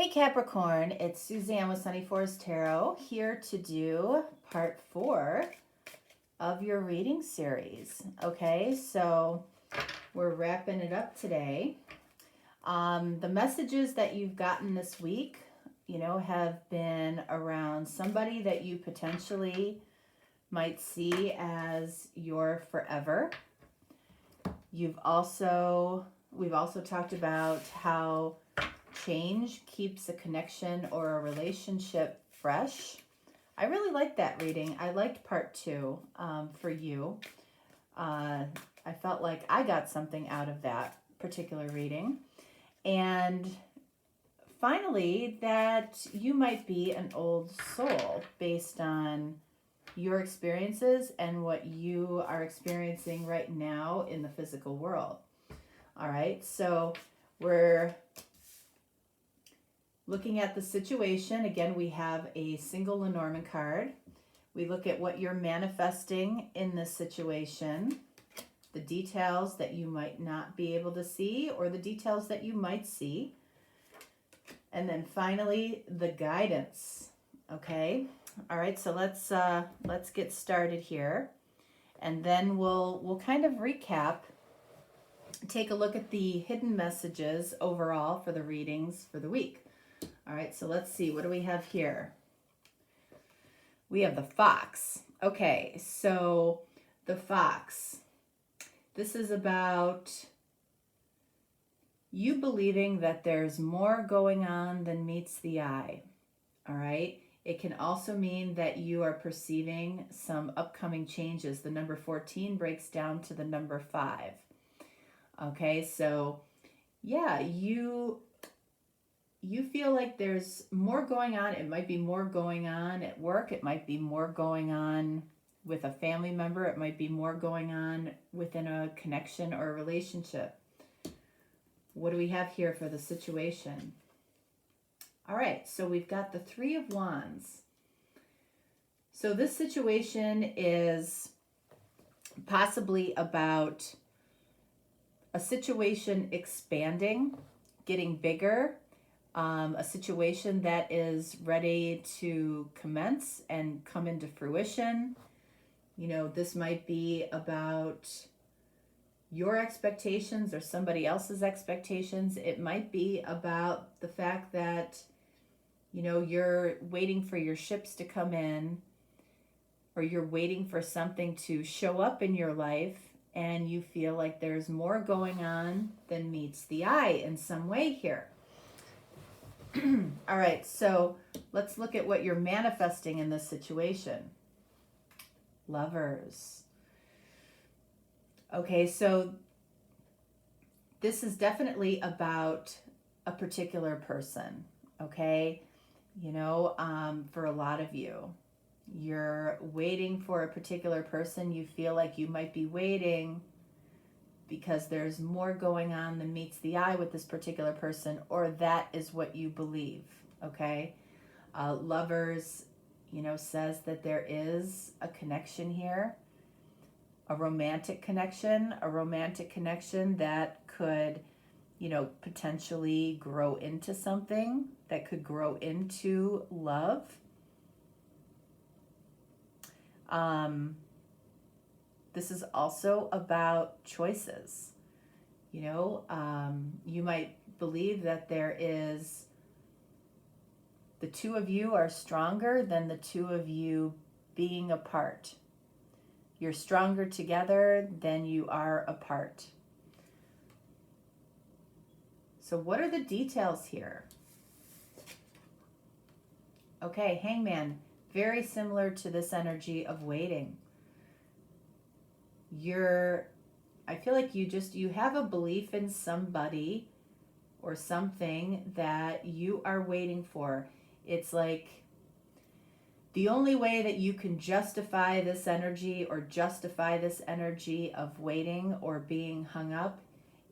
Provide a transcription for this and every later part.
Hey Capricorn, it's Suzanne with Sunny Forest Tarot here to do part 4 of your reading series. Okay, so we're wrapping it up today. The messages that you've gotten this week, have been around somebody that you potentially might see as your forever. We've also talked about how change keeps a connection or a relationship fresh. I really liked that reading. I liked part 2 for you. I felt like I got something out of that particular reading. And finally, that you might be an old soul based on your experiences and what you are experiencing right now in the physical world. All right, so we're looking at the situation. Again, we have a single Lenormand card. We look at what you're manifesting in this situation, the details that you might not be able to see or the details that you might see. And then finally, the guidance. Okay. All right. So let's get started here. And then we'll kind of recap, take a look at the hidden messages overall for the readings for the week. All right, so let's see. What do we have here? We have the fox. Okay, so the fox. This is about you believing that there's more going on than meets the eye. All right. It can also mean that you are perceiving some upcoming changes. The number 14 breaks down to the number 5. Okay, so yeah, you feel like there's more going on. It might be more going on at work. It might be more going on with a family member. It might be more going on within a connection or a relationship. What do we have here for the situation? All right, so we've got the 3 of Wands. So this situation is possibly about a situation expanding, getting bigger, a situation that is ready to commence and come into fruition. This might be about your expectations or somebody else's expectations. It might be about the fact that, you're waiting for your ships to come in, or you're waiting for something to show up in your life, and you feel like there's more going on than meets the eye in some way here. All right, so let's look at what you're manifesting in this situation. Lovers. Okay, so this is definitely about a particular person, okay? For a lot of you, you're waiting for a particular person. You feel like you might be waiting because there's more going on than meets the eye with this particular person, or that is what you believe, okay? Lovers, says that there is a connection here, a romantic connection that could, potentially grow into something, that could grow into love. This is also about choices. You might believe that the 2 of you are stronger than the 2 of you being apart. You're stronger together than you are apart. So what are the details here? Okay, Hangman, very similar to this energy of waiting. I feel like you have a belief in somebody or something that you are waiting for. It's like the only way that you can justify this energy of waiting or being hung up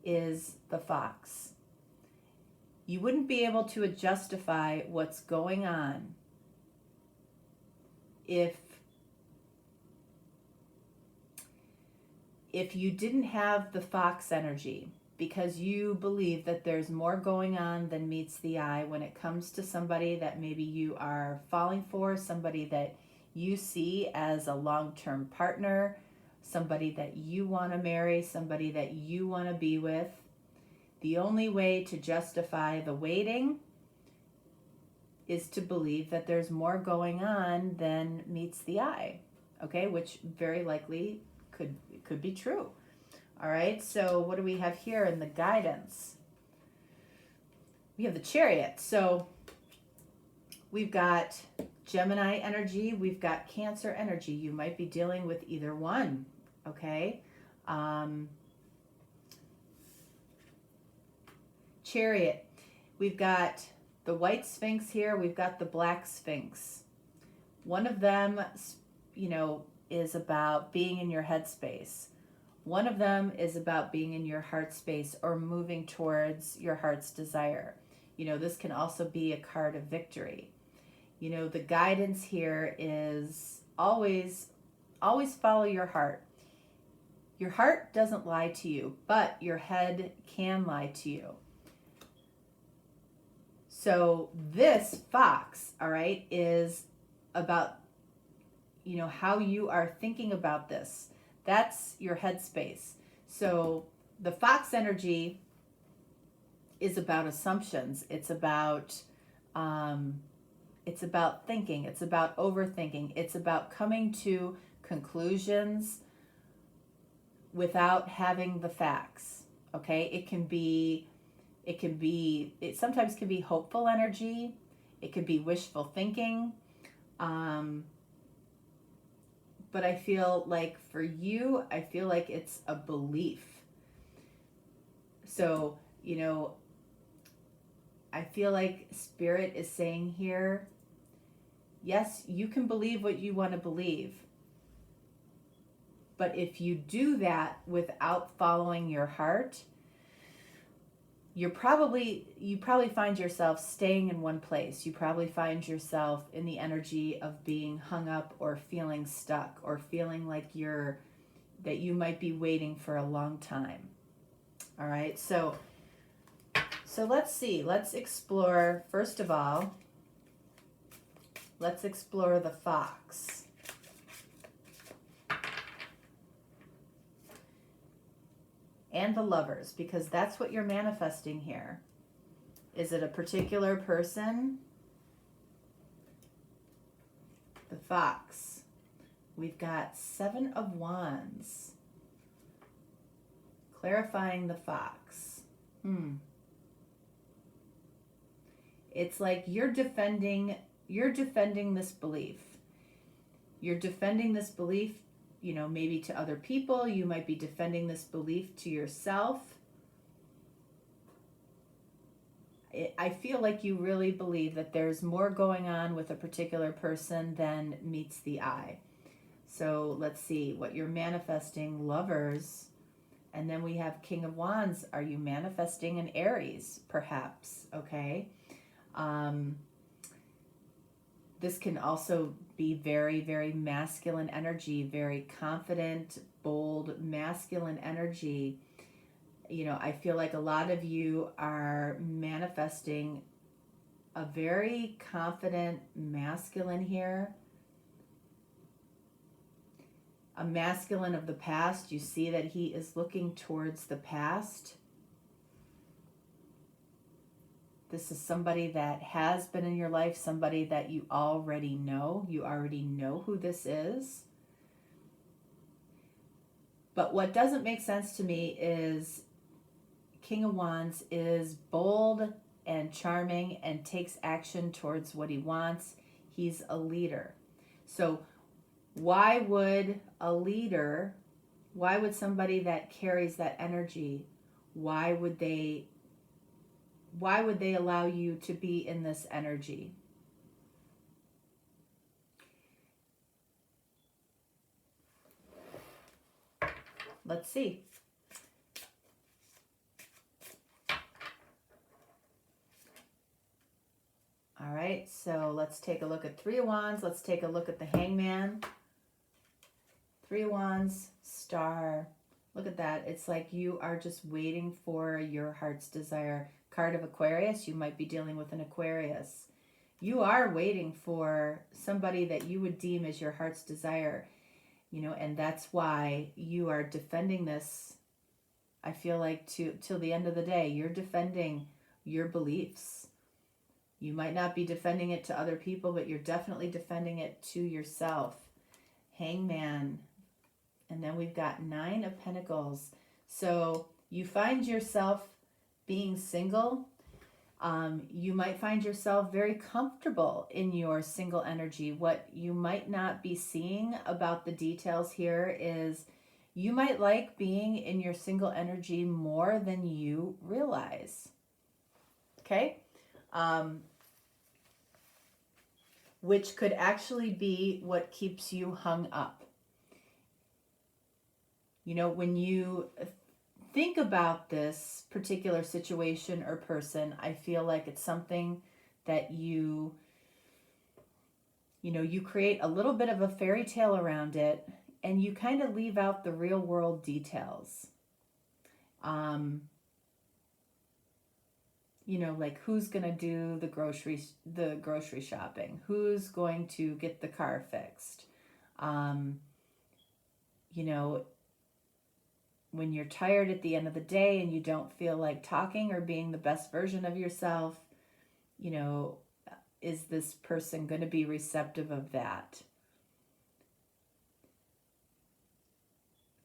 is the fox. You wouldn't be able to justify what's going on if you didn't have the fox energy. because you believe that there's more going on than meets the eye when it comes to somebody that maybe you are falling for, somebody that you see as a long-term partner, somebody that you want to marry, somebody that you want to be with. The only way to justify the waiting is to believe that there's more going on than meets the eye, okay, which very likely could be true. All right, so what do we have here in the guidance? We have the Chariot. So we've got Gemini energy, we've got Cancer energy. You might be dealing with either one, okay? Chariot, we've got the white Sphinx here, we've got the black Sphinx. One of them, is about being in your headspace. One of them is about being in your heart space or moving towards your heart's desire. This can also be a card of victory. The guidance here is always follow your heart. Your heart doesn't lie to you, but your head can lie to you. So this fox, all right, is about, how you are thinking about this. That's your headspace. So the fox energy is about assumptions. It's about thinking. It's about overthinking. It's about coming to conclusions without having the facts. Okay, it sometimes can be hopeful energy. It could be wishful thinking. But I feel like for you, it's a belief. So, I feel like Spirit is saying here, yes, you can believe what you want to believe. But if you do that without following your heart, you probably find yourself staying in one place. You probably find yourself in the energy of being hung up or feeling stuck or feeling like that you might be waiting for a long time. All right, so let's see. Let's explore, first of all, let's explore the fox. And the Lovers, because that's what you're manifesting here. Is it a particular person? The fox. We've got 7 of Wands. Clarifying the fox. It's like you're defending this belief. You're defending this belief, maybe to other people. You might be defending this belief to yourself. I feel like you really believe that there's more going on with a particular person than meets the eye. So let's see what you're manifesting. Lovers. And then we have King of Wands. Are you manifesting an Aries, perhaps? Okay. This can also be very, very masculine energy, very confident, bold, masculine energy. I feel like a lot of you are manifesting a very confident masculine here. A masculine of the past. You see that he is looking towards the past. This is somebody that has been in your life, somebody that you already know. You already know who this is. But what doesn't make sense to me is King of Wands is bold and charming and takes action towards what he wants. He's a leader. So why would somebody that carries that energy, why would they allow you to be in this energy? Let's see. All right, so let's take a look at 3 of Wands. Let's take a look at the Hangman. 3 of Wands, Star. Look at that. It's like you are just waiting for your heart's desire. Card of Aquarius, you might be dealing with an Aquarius. You are waiting for somebody that you would deem as your heart's desire, you know, and that's why you are defending this. I feel like till the end of the day, you're defending your beliefs. You might not be defending it to other people, but you're definitely defending it to yourself. Hangman. And then we've got 9 of Pentacles. So you find yourself being single. You might find yourself very comfortable in your single energy. What you might not be seeing about the details here is you might like being in your single energy more than you realize. Okay? Which could actually be what keeps you hung up. You know, when you think about this particular situation or person, I feel like it's something that you create a little bit of a fairy tale around it, and you kind of leave out the real world details. Like who's going to do the grocery shopping? Who's going to get the car fixed? When you're tired at the end of the day and you don't feel like talking or being the best version of yourself, is this person going to be receptive of that?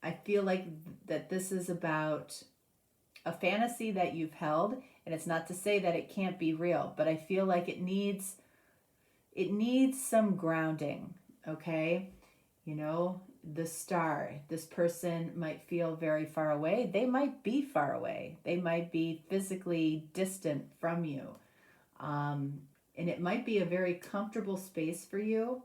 I feel like that this is about a fantasy that you've held, and it's not to say that it can't be real, but I feel like it needs some grounding, okay? The star, this person might feel very far away. They might be far away. They might be physically distant from you. And it might be a very comfortable space for you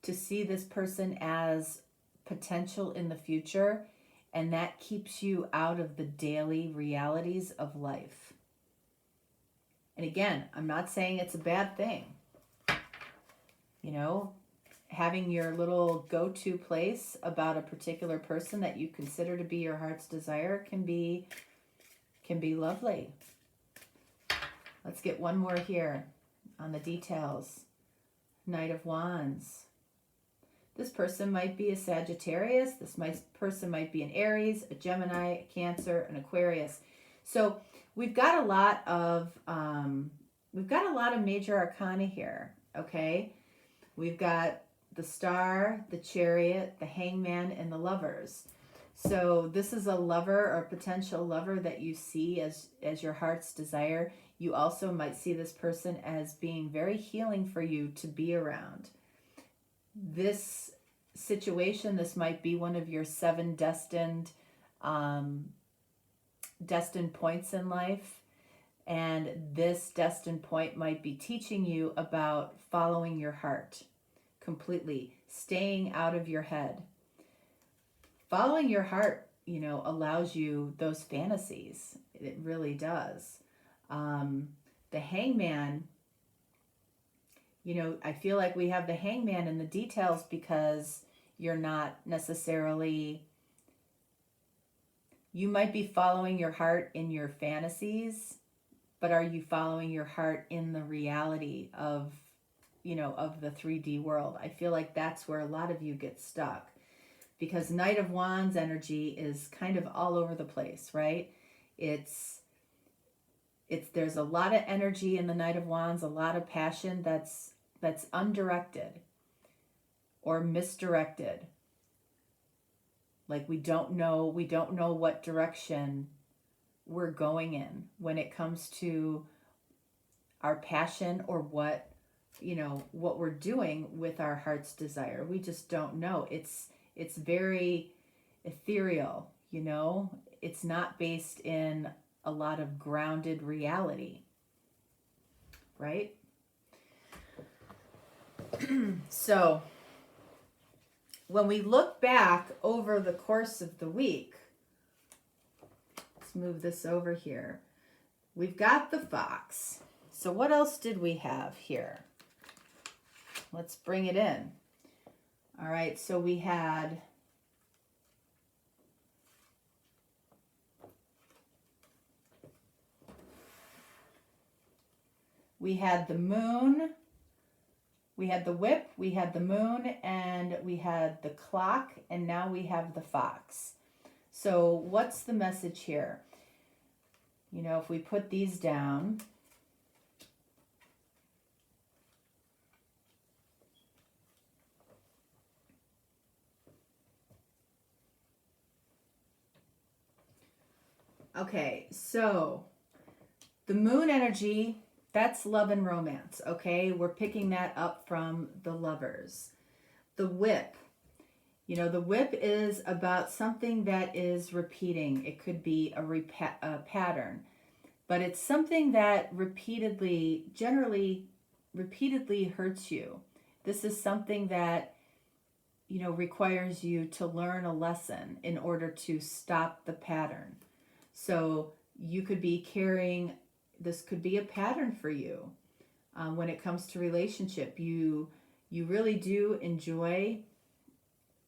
to see this person as potential in the future, and that keeps you out of the daily realities of life. And again, I'm not saying it's a bad thing. Having your little go-to place about a particular person that you consider to be your heart's desire can be lovely. Let's get one more here on the details. Knight of Wands. This person might be a Sagittarius. Person might be an Aries, a Gemini, a Cancer, an Aquarius. So we've got a lot of major arcana here. Okay, we've got the Star, the Chariot, the Hangman, and the Lovers. So this is a lover or potential lover that you see as your heart's desire. You also might see this person as being very healing for you to be around. This situation, this might be one of your 7 destined points in life. And this destined point might be teaching you about following your heart completely, staying out of your head. Following your heart, allows you those fantasies. It really does. The Hangman, I feel like we have the Hangman in the details because you're not necessarily, you might be following your heart in your fantasies, but are you following your heart in the reality of the 3D world? I feel like that's where a lot of you get stuck, because Knight of Wands energy is kind of all over the place, right? There's a lot of energy in the Knight of Wands, a lot of passion that's undirected or misdirected. Like we don't know what direction we're going in when it comes to our passion or what we're doing with our heart's desire. We just don't know. It's very ethereal, It's not based in a lot of grounded reality, right? So when we look back over the course of the week, let's move this over here. We've got the Fox. So what else did we have here? Let's bring it in. All right, so we had the moon, we had the whip, we had the moon, and we had the clock, and now we have the fox. So what's the message here? You know, if we put these down, okay, so the moon energy, that's love and romance, okay? We're picking that up from the Lovers. The whip, you know, the whip is about something that is repeating. It could be a pattern, but it's something that generally repeatedly hurts you. This is something that, you know, requires you to learn a lesson in order to stop the pattern. So you could be carrying, this could be a pattern for you. When it comes to relationship, you really do enjoy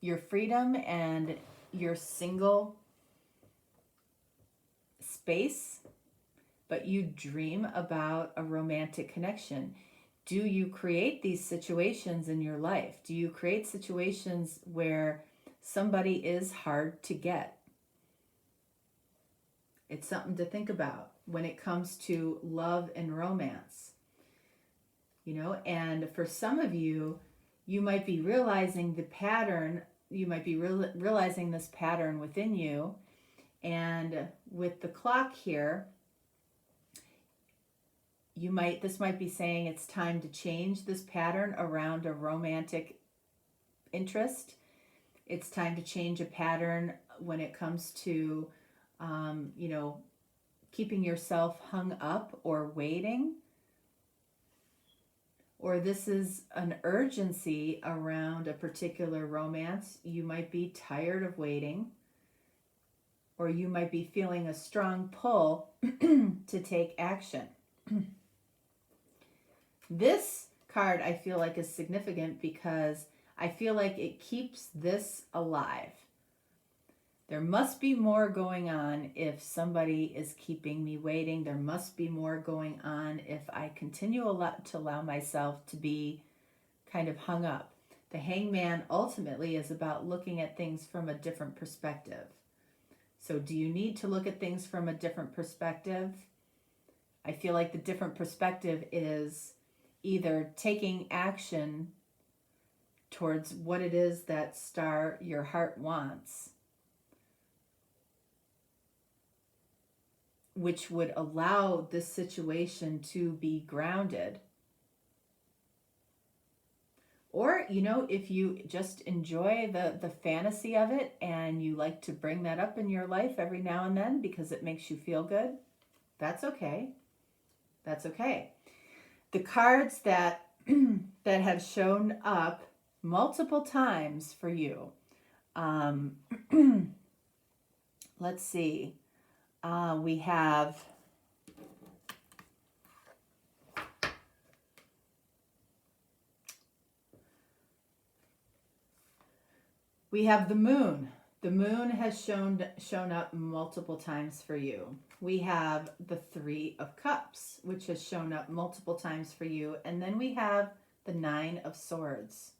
your freedom and your single space, but you dream about a romantic connection. Do you create these situations in your life? Do you create situations where somebody is hard to get? It's something to think about when it comes to love and romance. You know, and for some of you, you might be realizing the pattern, you might be realizing this pattern within you. And with the clock here, this might be saying it's time to change this pattern around a romantic interest. It's time to change a pattern when it comes to, you know, keeping yourself hung up or waiting. Or this is an urgency around a particular romance. You might be tired of waiting, or you might be feeling a strong pull to take action. This card I feel like is significant because I feel like it keeps this alive. There must be more going on if somebody is keeping me waiting. There must be more going on if I continue to allow myself to be kind of hung up. The Hangman ultimately is about looking at things from a different perspective. So do you need to look at things from a different perspective? I feel like the different perspective is either taking action towards what it is that your heart wants, which would allow this situation to be grounded. Or, you know, if you just enjoy the fantasy of it and you like to bring that up in your life every now and then because it makes you feel good, that's okay. That's okay. The cards that that have shown up multiple times for you. Let's see. We have the moon. The moon has shown up multiple times for you. We have the Three of Cups, which has shown up multiple times for you. And then we have the Nine of Swords.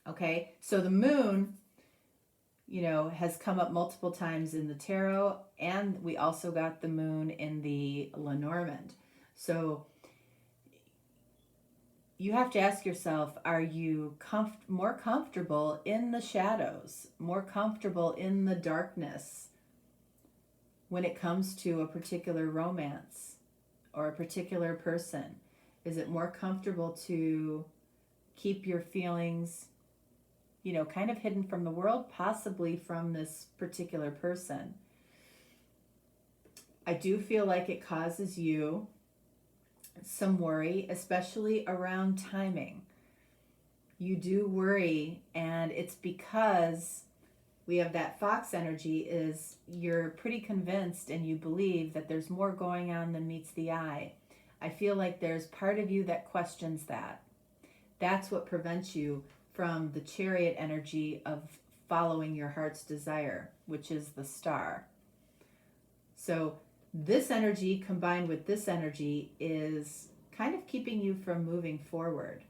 Okay, so the moon, you know, has come up multiple times in the tarot, and we also got the moon in the Lenormand. So you have to ask yourself, are you more comfortable in the shadows, more comfortable in the darkness when it comes to a particular romance or a particular person? Is it more comfortable to keep your feelings, you know, kind of hidden from the world, possibly from this particular person? I do feel like it causes you some worry, especially around timing. You do worry, and it's because we have that fox energy. Is you're pretty convinced and you believe that there's more going on than meets the eye. I feel like there's part of you that questions that That's what prevents you from the chariot energy of following your heart's desire, which is the star. So this energy combined with this energy is kind of keeping you from moving forward.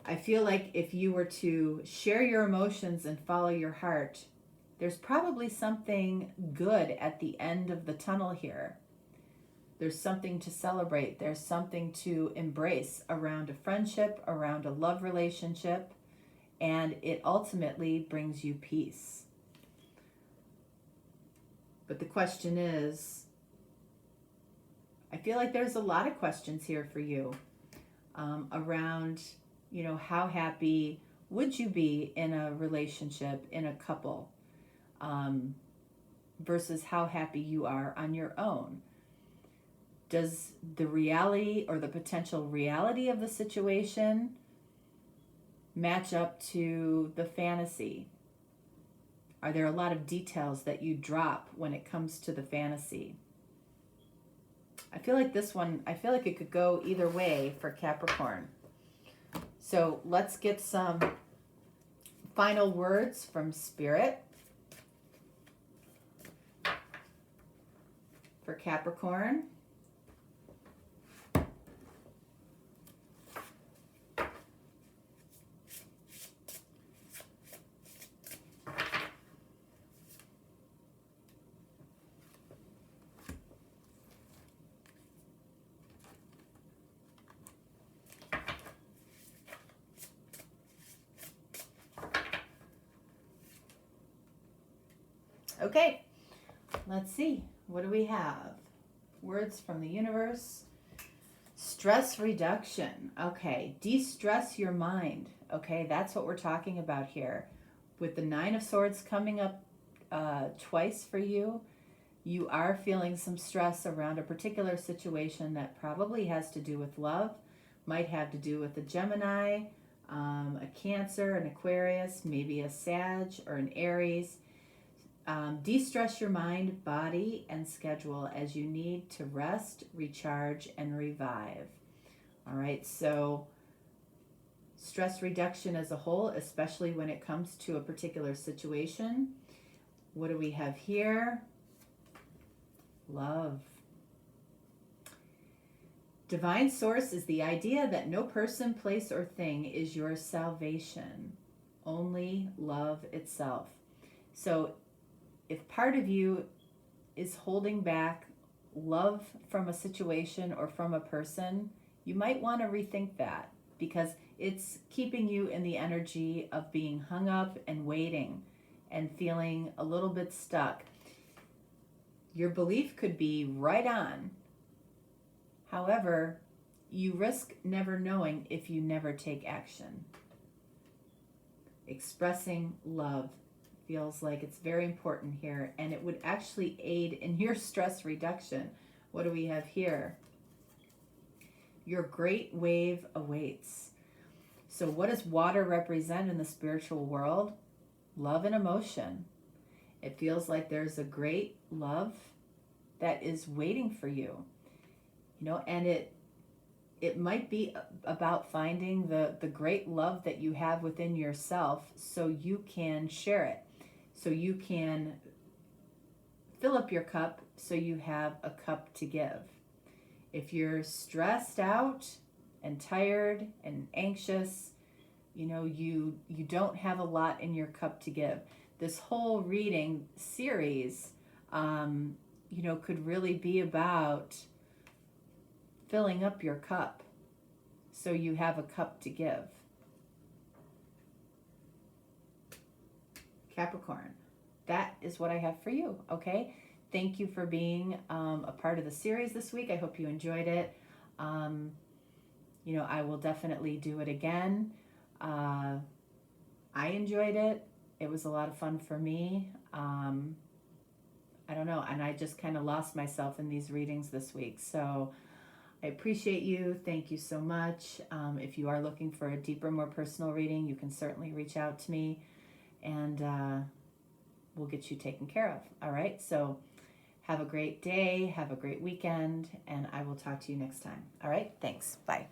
I feel like if you were to share your emotions and follow your heart, there's probably something good at the end of the tunnel here. There's something to celebrate. There's something to embrace around a friendship, around a love relationship, and it ultimately brings you peace. But the question is, I feel like there's a lot of questions here for you around, how happy would you be in a relationship, in a couple, versus how happy you are on your own. Does the reality or the potential reality of the situation match up to the fantasy? Are there a lot of details that you drop when it comes to the fantasy? I feel like it could go either way for Capricorn. So let's get some final words from Spirit for Capricorn. Okay, let's see. What do we have? Words from the universe. Stress reduction. Okay, de-stress your mind. Okay, that's what we're talking about here. With the Nine of Swords coming up twice for you, you are feeling some stress around a particular situation that probably has to do with love, might have to do with a Gemini, a Cancer, an Aquarius, maybe a Sag or an Aries. De-stress your mind, body, and schedule as you need to rest, recharge, and revive. All right, so stress reduction as a whole, especially when it comes to a particular situation. What do we have here? Love. Divine source is the idea that no person, place, or thing is your salvation, only love itself. So if part of you is holding back love from a situation or from a person, you might want to rethink that, because it's keeping you in the energy of being hung up and waiting and feeling a little bit stuck. Your belief could be right on. However, you risk never knowing if you never take action. Expressing love feels like it's very important here, and it would actually aid in your stress reduction. What do we have here? Your great wave awaits. So what does water represent in the spiritual world? Love and emotion. It feels like there's a great love that is waiting for you, and it might be about finding the great love that you have within yourself so you can share it. So you can fill up your cup so you have a cup to give. If you're stressed out and tired and anxious, you don't have a lot in your cup to give. This whole reading series, could really be about filling up your cup so you have a cup to give. Capricorn, that is what I have for you, okay? Thank you for being a part of the series this week. I hope you enjoyed it. I will definitely do it again. I enjoyed it. It was a lot of fun for me. I don't know, and I just kind of lost myself in these readings this week. So I appreciate you. Thank you so much. If you are looking for a deeper, more personal reading, you can certainly reach out to me, and we'll get you taken care of. All right, so have a great day, have a great weekend, and I will talk to you next time. All right, thanks. Bye.